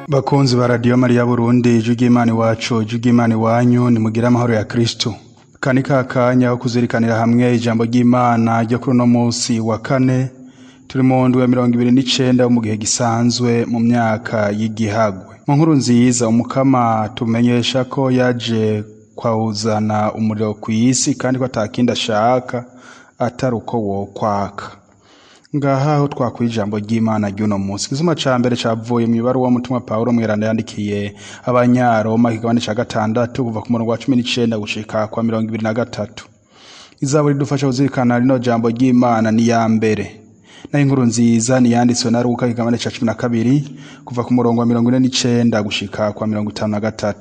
Bakunzi ba Radio Maria Burundi, ijwi Imana iwacu, ijwi Imana iwanyu, nimugira amahoro ya Kristo. Kani kakanya ko kuzirikanira hamwe ijambo ry'Imana ryo kuri no munsi wa kane, turi mu ndwi ya 29 mu gihe gisanzwe mu myaka y'igihagwe. Mu nkuru nziza umukama tumenyesha ko yaje kwawuzana umuriro ku isi kandi ko atakindi ashaka atari uko wo kwaka. Ngaha aho twakuye ijambo ry'Imana ry'uno munsi. Igisoma ca mbere cavuye mu ibaruwa mutumwa Paulo mweranda yandikiye Abanyaroma ikigabane ca 6 kuva ku murongo wa 19 gushika kwa 23. Izaburi dufasha kuzirikana rino jambo ry'Imana ni ya mbere. Na inkuru nziza ni yanditswe na Luka ikigabane ca 12 kuva ku murongo wa 49 gushika kwa 53.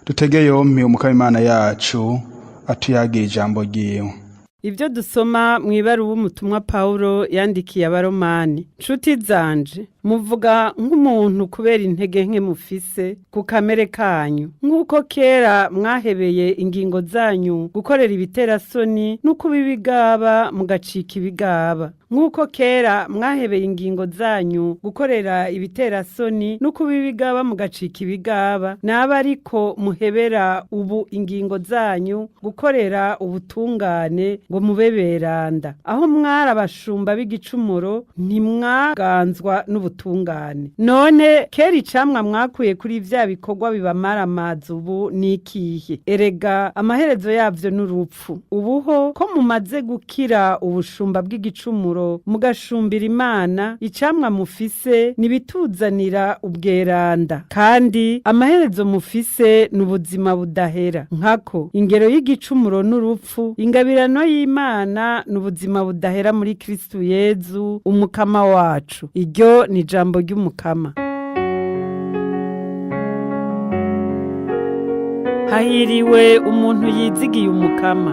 Dutege yompi umukama Imana yacu atuyagira ijambo ryiwe. Ibyo dusoma mu ibaruwa umutumwa Paulo yandikiye Abaromani. Nshuti zanje, muvuga nk'umuntu kubera intege nke mufise ku kamere kanyu, nk'uko kera mwahebeye ingingo zanyu gukorera ibiterasoni no kubibigaba mugacika ibigaba. Nk'uko kera mwahebeye ingingo zanyu gukorera ibiterasoni no kubibigaba mugacika ibigaba, naba ariko muhebera ubu ingingo zanyu gukorera ubutungane ngo mube beranda. Aho mwari abashumba b'igicumuro ntimwaganzwa n'ubutungane. None kera icamwa mwakuye kuri vya bikorwa bibamara amazi ubu nikihe? Erega amaherezo yavyo n'urupfu. Ubuho ko mumaze gukira ubushumba bw'igicumuro mugashumbira Imana, icamwa mufise nibituzanira ubweranda, kandi amaherezo mufise n'ubuzima budahera. Nkako ingero y'igicumuro n'urupfu, ingabirano y'Imana n'ubuzima budahera muri Kristo Yezu umukama wacu. Iryo ni ijambo ry'umukama. Hahiriwe umuntu yizigiye umukama.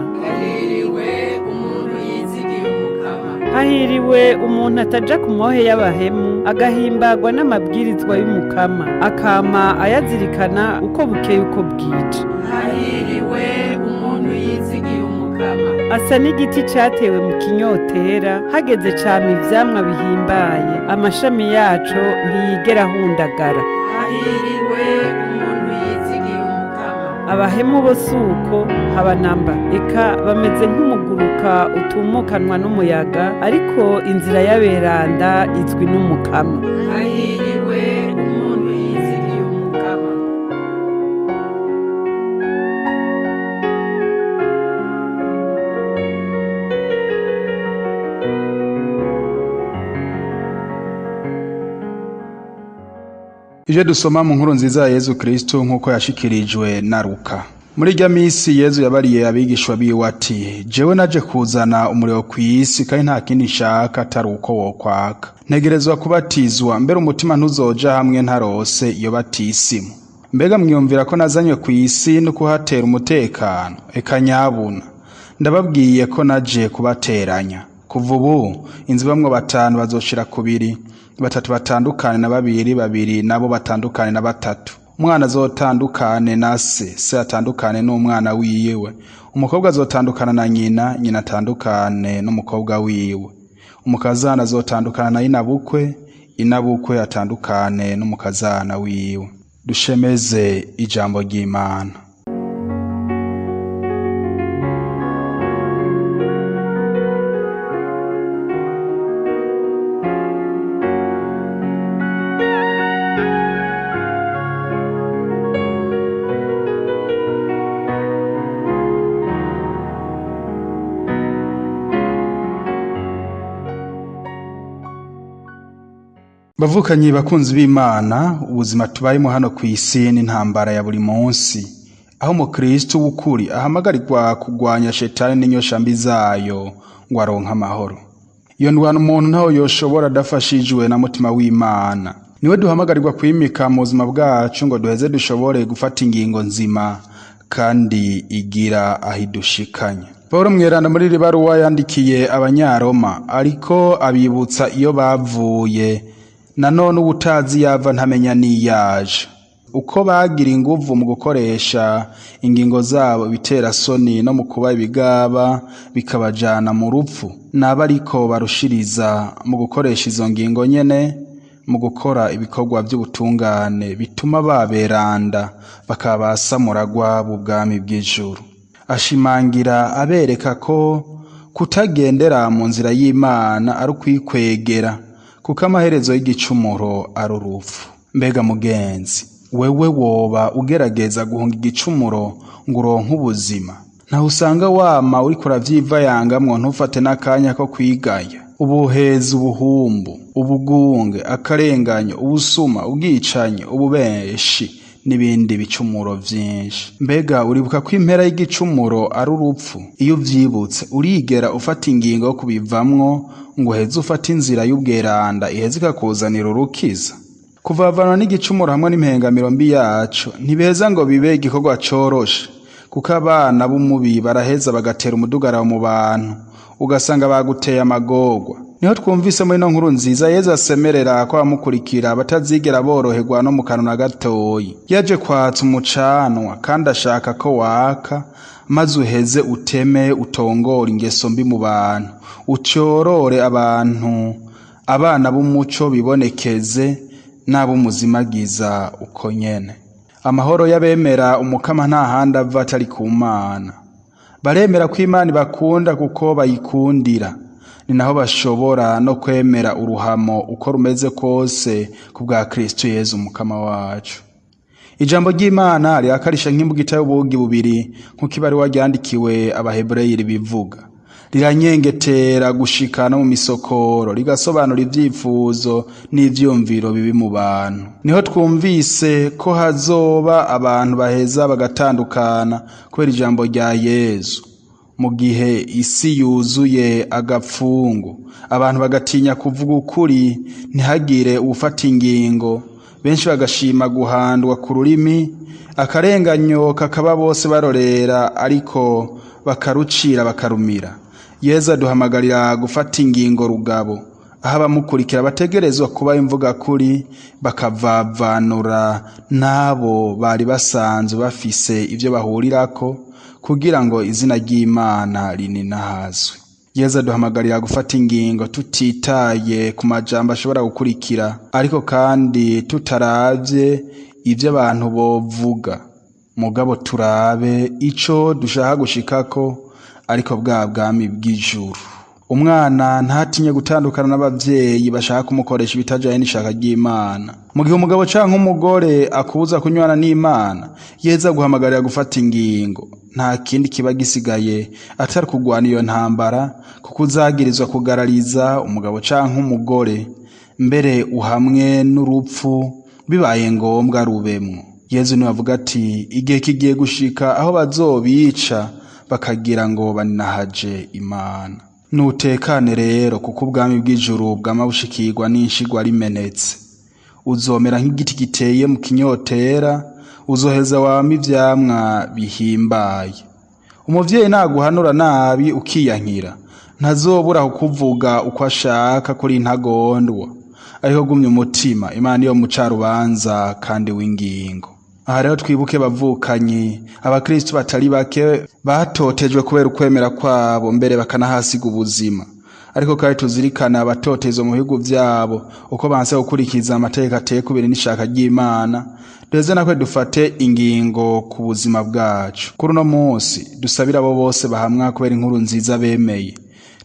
Hahiriwe umuntu ataja ku mohe y'abahemu, agahimbagwa n'amabwirizwa y'umukama, akama ayazirikana uko bukeye uko bwije. Hahiriwe umuntu yizigiye umukama. Asa n'igiti cyatewe mu kinyotera, hageze cama ivyamwa bihimbaye, amashami yaco ntiyigera ahundagara. Hahiriwe umuntu yizigiye umukama. Abahemu bo suko haba namba, eka bameze nk'umuguruka utumukanwa n'umuyaga, ariko inzira y'aberanda izwi n'umukama. Hahiriwe umuntu yizigiye umukama. Ije dusoma mu nkuru nziza ya Yezu Kristo nkuko yashikirijwe na Luka. Muri rya misi Yezu yabariye abigishwa biwe ati, jewe naje kuzana umuriro ku isi kandi nta kindi nshaka atari uko wo kwaka. Ntegerezwa kubatizwa, mbere umutima ntuzoja hamwe ntarose iyo batisimu. Mbega mwiyumvira ko nazanywe ku isi no kuhatera umutekano? Eka nyabuna, ndababwiye ko naje kubateranya. Kuva ubu inzu bamwe 5 bazoshira kubiri, 3 batandukane na 2 nabo batandukane na 3. Umwana azotandukane na se atandukane n'umwana wiwe. Umukobwa azotandukana na nyina atandukane n'umukobwa wiwe. Umukazana azotandukana na inabukwe atandukane n'umukazana wiwe. Dushemeze ijambo ry'Imana. Bavukanyi bakunzi b'Imana, ubuzima tubayemo hano ku isi ni ntambara ya buri munsi, aho mu Kristo w'ukuri ahamagarirwa kugwanya shetani n'inyosha mbi zayo ngo aronke amahoro. Iyo ndwano umuntu ntaho yoshobora adafashijwe na mutima w'Imana. Niwe duhamagarirwa kwimika mu buzima bwacu ngo duheze dushobore gufata ingingo nzima kandi igira ahidushikanya. Paulo mweranda muri ribaruwa yandikiye Abanyaroma ariko abibutsa iyo bavuye, nanone ubutazi yava ntamenya niyaje. Uko bagira inguvu mu gukoresha ingingo zabo bitera soni no mu kuba ibigaba bikabajana mu rupfu, naba ariko barushiriza mu gukoresha izo ngingo nyene mu gukora ibikorwa by'ubutungane bituma baberanda bakaba samuragwa b'ubwami bw'ijuru. Ashimangira abereka ko kutagendera mu nzira y'Imana ari ukwikwegera, kuko amaherezo y'igicumuro ari urupfu. Mbega mugenzi, wewe woba ugerageza guhunga igicumuro ngo uronke ubuzima? Ntaho usanga wama uriko uravyivayangamwo ntufate n'akanya ko kwigaya. Ubuhezi, ubuhumbu, ubugunge, akarenganyo, ubusuma, ubwicanyi, ububeshi n'ibindi bicumuro vyinshi. Mbega uribuka ko impera y'igicumuro ari urupfu? Iyo uvyibutse urigera ufata ingingo yo kubivamwo ngo uheze ufata inzira y'ubweranda iheze ikakuzanira urukiza? Kuvavanwa n'igicumuro hamwe n'impengamiro mbi yaco ntibeza ngo bibe igikorwa coroshe, kuko abana b'umubi baraheza bagatera umudugara mu bantu, ugasanga baguteye amagorwa. Niho twumvise muri no nkuru nziza Yesu asemerera ko abamukurikira batazigera boroherwa no mu kanwa na gatoyi. Yaje kwatsa umucanwa kandi ashaka ko waka, maze uheze uteme utongora ingeso mbi mu bantu, ucorore abantu, abana b'umuco bibonekeze n'abumuzimagiza uko nyene. Amahoro y'abemera umukama nta handi ava atari ku Mana. Baremera ko Imana bakunda kuko bayikundira, ni naho bashobora no kwemera uruhamo uko rumeze kose ku bwa Kristo Yesu umukama wacu. Ijambo ry'Imana riyakarisha nk'imbugita y'ubugi bubiri nk'uko ibaruwa ryandikiwe Abaheburayo ribivuga. Riranyengetera gushika no mu misokoro, rigasobanura ivyifuzo n'ivyumviro bibi mu bantu. Niho twumvise ko hazoba abantu baheza bagatandukana kubera ijambo rya Yesu. Mu gihe isi yuzuye agapfungu, abantu bagatinya kuvuga ukuri, ntihagire ufata ingingo, benshi bagashima guhandwa ku rurimi, akarenganyo kakaba bose barorera ariko bakarucira bakarumira. Yesu aduhamagarira gufata ingingo rugabo, aho abamukurikira bategerezwa kuba imvuga kuri, bakavavanura n'abo bari basanzwe bafise ivyo bahurirako, kugira ngo izina ry'Imana rininahazwe. Yesu aduhamagarira gufata ingingo tutitaye ku majambo ashobora gukurikira, ariko kandi tutaravye ivyo abantu bovuga, mugabo turabe ico dushaka gushikako, ariko bwa bwami bw'ijuru. Umwana ntatinye gutandukana n'abavyeyi bashaka kumukoresha ibitajanye n'ishaka ry'Imana. Mu gihe umugabo canke umugore akubuza kunywana n'Imana, Yesu aguhamagarira gufata ingingo. Nta kindi kiba gisigaye atari kugwana iyo ntambara, kuko uzagirizwa kugarariza umugabo canke umugore, mbere uhamwe n'urupfu bibaye ngombwa rubemwo. Yesu niwe avuga ati igihe kigiye gushika aho bazobica bakagira ngo baninahaje Imana. Nutekane rero, kuko ubwami bw'ijuru bwama bushikirwa n'inshigwa rimenetse. Uzomera nk'igiti giteye mu kinyotera, uzoheza wama ivyamwa bihimbaye. Umuvyeyi naguhanura nabi ukiyankira, ntazobura kukuvuga uko ashaka kuri intagondwa, ariko gumye umutima, Imana niyo mucarubanza kandi w'ingingo. Aha rero twibuke bavukanyi, abakristo batari bake batotejwe kubera ukwemera kwabo, mbere bakanahasiga ubuzima. Ariko kandi tuzirikana abatotezwa mu bihugu vyabo uko banse gukurikiza amategeko ateye kubera n'ishaka ry'Imana. Duheze nakwe dufate ingingo ku buzima bwacu. Kuri uno munsi dusabira abo bose bahamwa kubera inkuru nziza bemeye.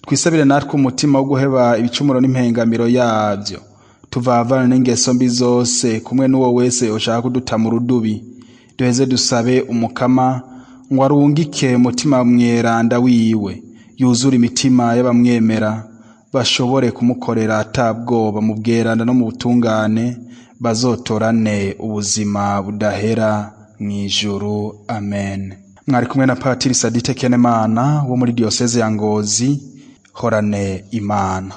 Twisabire natwe umutima wo guheba ibicumuro n'impengamiro yavyo, tuvavana n'ingeso mbi zose, kumwe n'uwo wese ushaka kuduta mu rudubi. Duheze dusabe umukama ngo arungike umutima mweranda wiwe, yuzura imitima y'abamwemera, bashobore kumukorera atabwoba mu bweranda no mu butungane, bazotorane ubuzima budahera mw'ijuru. Amen. Mwari kumwe na Patiri Sadite Kenemana wo muri Diocese ya Ngozi. Horane Imana.